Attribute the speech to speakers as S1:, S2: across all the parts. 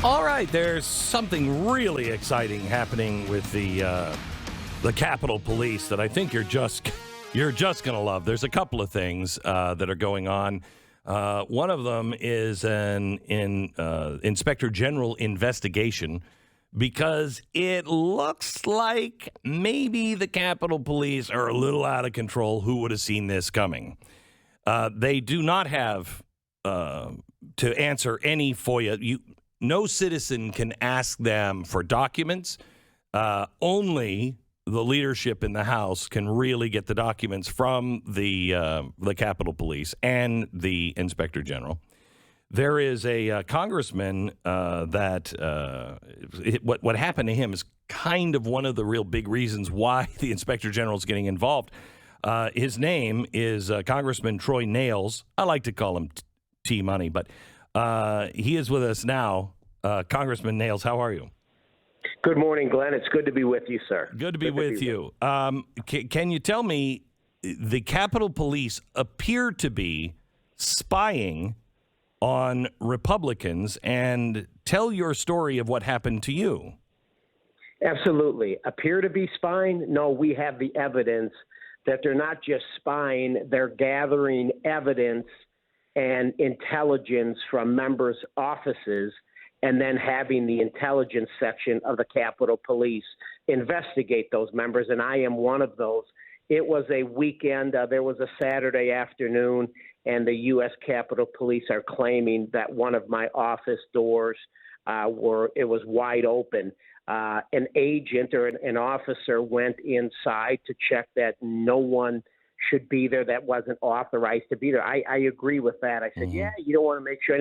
S1: All right, there's something really exciting happening with the Capitol Police that I think you're just going to love. There's a couple of things that are going on. One of them is an Inspector General investigation because it looks like maybe the Capitol Police are a little out of control. Who would have seen this coming? They do not have to answer any FOIA. No citizen can ask them for documents. Only the leadership in the House can really get the documents from the Capitol Police and the Inspector General. There is a congressman that what happened to him is kind of one of the real big reasons why the Inspector General is getting involved. His name is Congressman Troy Nails. I like to call him T-Money, but he is with us now. Congressman Nails, how are you?
S2: Good morning, Glenn. It's good to be with you, sir.
S1: Good to be with you. Can you tell me, the Capitol Police appear to be spying on Republicans, and tell your story of what happened to you.
S2: Absolutely. Appear to be spying? No, we have the evidence that they're not just spying, they're gathering evidence and intelligence from members' offices and then having the intelligence section of the Capitol Police investigate those members, and I am one of those. It was a weekend. There was a Saturday afternoon, and the U.S. Capitol Police are claiming that one of my office doors was wide open. An agent or an officer went inside to check that no one should be there that wasn't authorized to be there. I agree with that. I said, yeah, you don't want to make sure.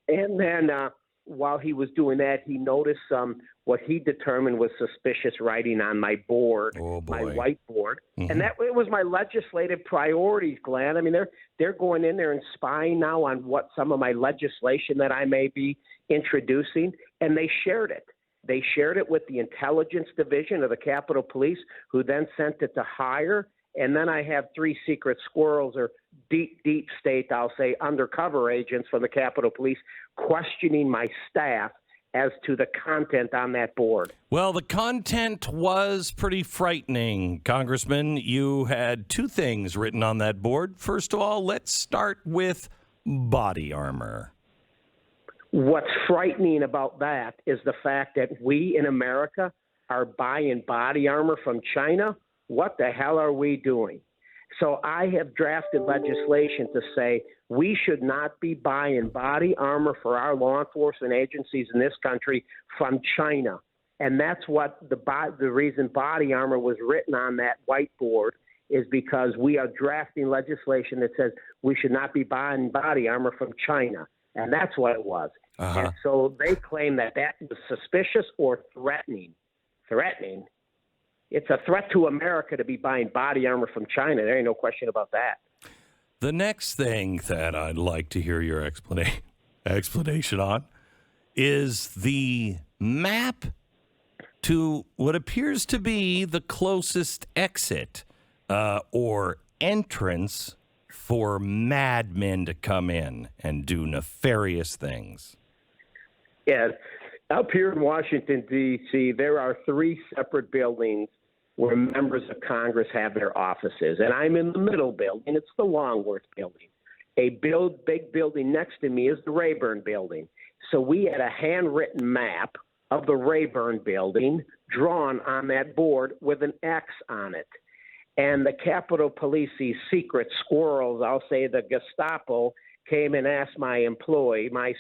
S2: And then while he was doing that, he noticed what he determined was suspicious writing on my board, my whiteboard. And that it was my legislative priorities, Glenn. I mean, they're going in there and spying now on what some of my legislation that I may be introducing, and they shared it. They shared it with the intelligence division of the Capitol Police, who then sent it to hire. And then I have three secret squirrels, or deep state, I'll say, undercover agents from the Capitol Police questioning my staff as to the content on that board.
S1: Well, the content was pretty frightening, Congressman. You had two things written on that board. First of all, let's start with body armor.
S2: What's frightening about that is the fact that we in America are buying body armor from China. What the hell are we doing? So I have drafted legislation to say we should not be buying body armor for our law enforcement agencies in this country from China. And that's what the reason body armor was written on that whiteboard is because we are drafting legislation that says we should not be buying body armor from China. And that's what it was. And so they claim that was suspicious or threatening. Threatening? It's a threat to America to be buying body armor from China. There ain't no question about that.
S1: The next thing that I'd like to hear your explanation on is the map to what appears to be the closest exit or entrance for madmen to come in and do nefarious things.
S2: Yeah. Up here in Washington, D.C., there are three separate buildings where members of Congress have their offices. And I'm in the middle building. It's the Longworth building. A big building next to me is the Rayburn building. So we had a handwritten map of the Rayburn building drawn on that board with an X on it. And the Capitol Police, these secret squirrels, I'll say the Gestapo, came and asked my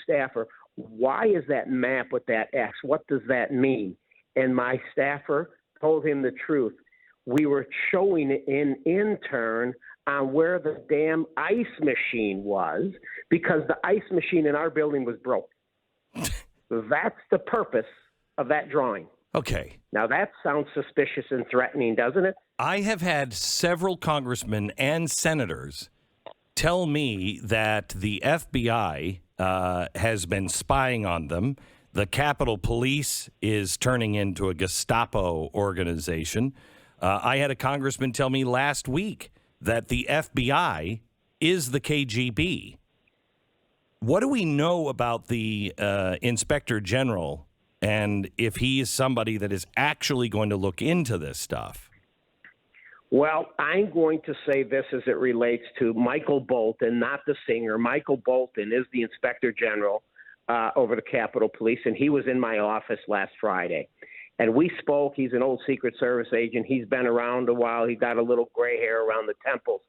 S2: staffer, why is that map with that X? What does that mean? And my staffer told him the truth. We were showing an intern on where the damn ice machine was because the ice machine in our building was broke. That's the purpose of that drawing.
S1: Okay.
S2: Now that sounds suspicious and threatening, doesn't it?
S1: I have had several congressmen and senators tell me that the FBI has been spying on them. The Capitol Police is turning into a Gestapo organization. I had a congressman tell me last week that the FBI is the KGB. What do we know about the Inspector General and if he is somebody that is actually going to look into this stuff?
S2: Well, I'm going to say this as it relates to Michael Bolton, not the singer. Michael Bolton is the Inspector General over the Capitol Police, and he was in my office last Friday. And we spoke. He's an old Secret Service agent. He's been around a while. He got a little gray hair around the temples.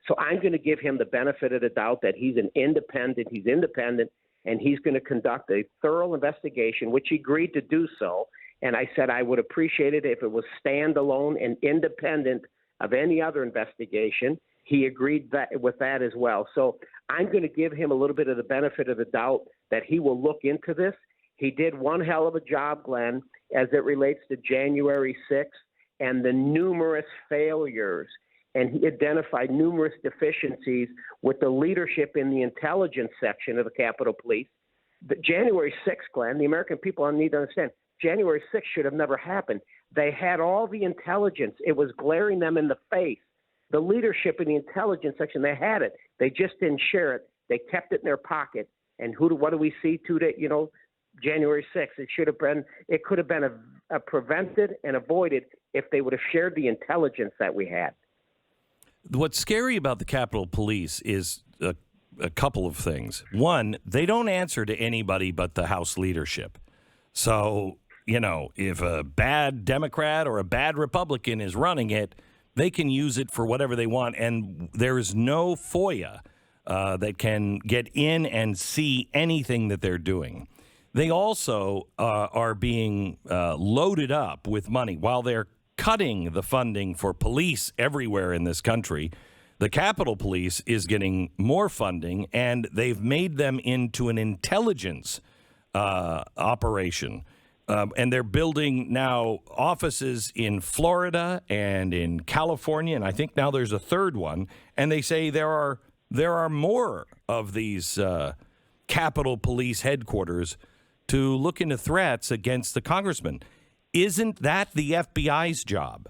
S2: So I'm going to give him the benefit of the doubt that he's independent, and he's going to conduct a thorough investigation, which he agreed to do so. And I said I would appreciate it if it was standalone and independent of any other investigation. He agreed with that as well. So I'm going to give him a little bit of the benefit of the doubt that he will look into this. He did one hell of a job, Glenn, as it relates to January 6th and the numerous failures. And he identified numerous deficiencies with the leadership in the intelligence section of the Capitol Police. The January 6th, Glenn, the American people need to understand, January 6th should have never happened. They had all the intelligence. It was glaring them in the face. The leadership in the intelligence section, they had it. They just didn't share it. They kept it in their pocket. And what do we see today? January 6th. It could have been a prevented and avoided if they would have shared the intelligence that we had.
S1: What's scary about the Capitol Police is a couple of things. One, they don't answer to anybody but the House leadership. So, if a bad Democrat or a bad Republican is running it, they can use it for whatever they want. And there is no FOIA that can get in and see anything that they're doing. They also are being loaded up with money while they're cutting the funding for police everywhere in this country. The Capitol Police is getting more funding, and they've made them into an intelligence operation. And they're building now offices in Florida and in California, and I think now there's a third one. And they say there are more of these Capitol Police headquarters to look into threats against the congressman. Isn't that the FBI's job?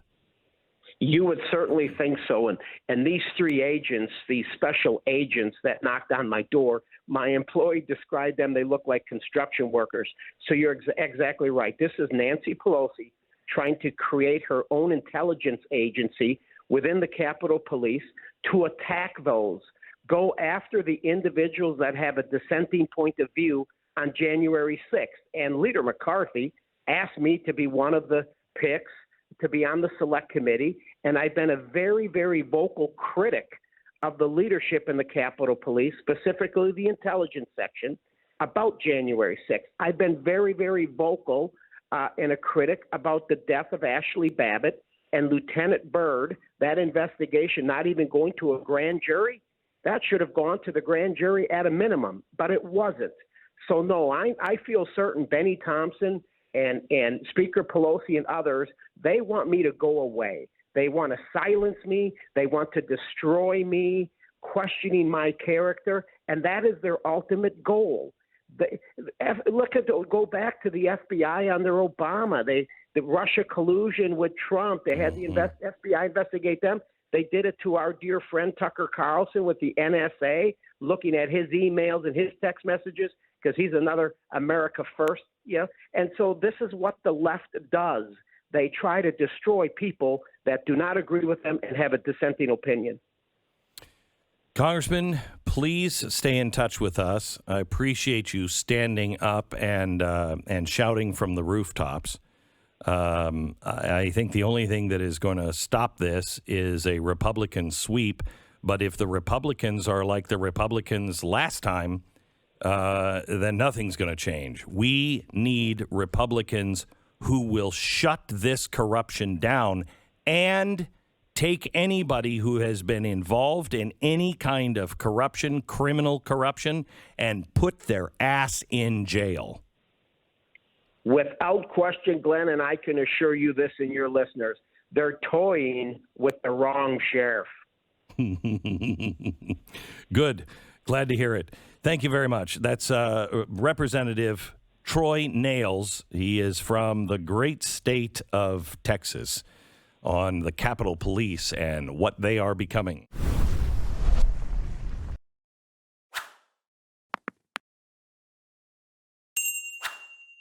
S2: You would certainly think so. And these three agents, these special agents that knocked on my door, my employee described them, they look like construction workers. So you're exactly right. This is Nancy Pelosi trying to create her own intelligence agency within the Capitol Police to attack those, go after the individuals that have a dissenting point of view on January 6th. And Leader McCarthy asked me to be one of the picks to be on the select committee, and I've been a very, very vocal critic of the leadership in the Capitol Police, specifically the intelligence section, about January 6th. I've been very, very vocal and a critic about the death of Ashley Babbitt and Lieutenant Byrd, that investigation not even going to a grand jury. That should have gone to the grand jury at a minimum, but it wasn't. So, no, I feel certain Benny Thompson and Speaker Pelosi and others, they want me to go away. They want to silence me. They want to destroy me, questioning my character, and that is their ultimate goal. Go back to the FBI under Obama. The Russia collusion with Trump. They had the FBI investigate them. They did it to our dear friend Tucker Carlson with the NSA, looking at his emails and his text messages, because he's another America first. And so this is what the left does. They try to destroy people that do not agree with them and have a dissenting opinion.
S1: Congressman, please stay in touch with us. I appreciate you standing up and shouting from the rooftops. I think the only thing that is going to stop this is a Republican sweep. But if the Republicans are like the Republicans last time, then nothing's going to change. We need Republicans who will shut this corruption down and take anybody who has been involved in any kind of corruption, criminal corruption, and put their ass in jail.
S2: Without question, Glenn, and I can assure you this and your listeners, they're toying with the wrong sheriff.
S1: Good. Glad to hear it. Thank you very much. That's Representative Troy Nails. He is from the great state of Texas on the Capitol Police and what they are becoming.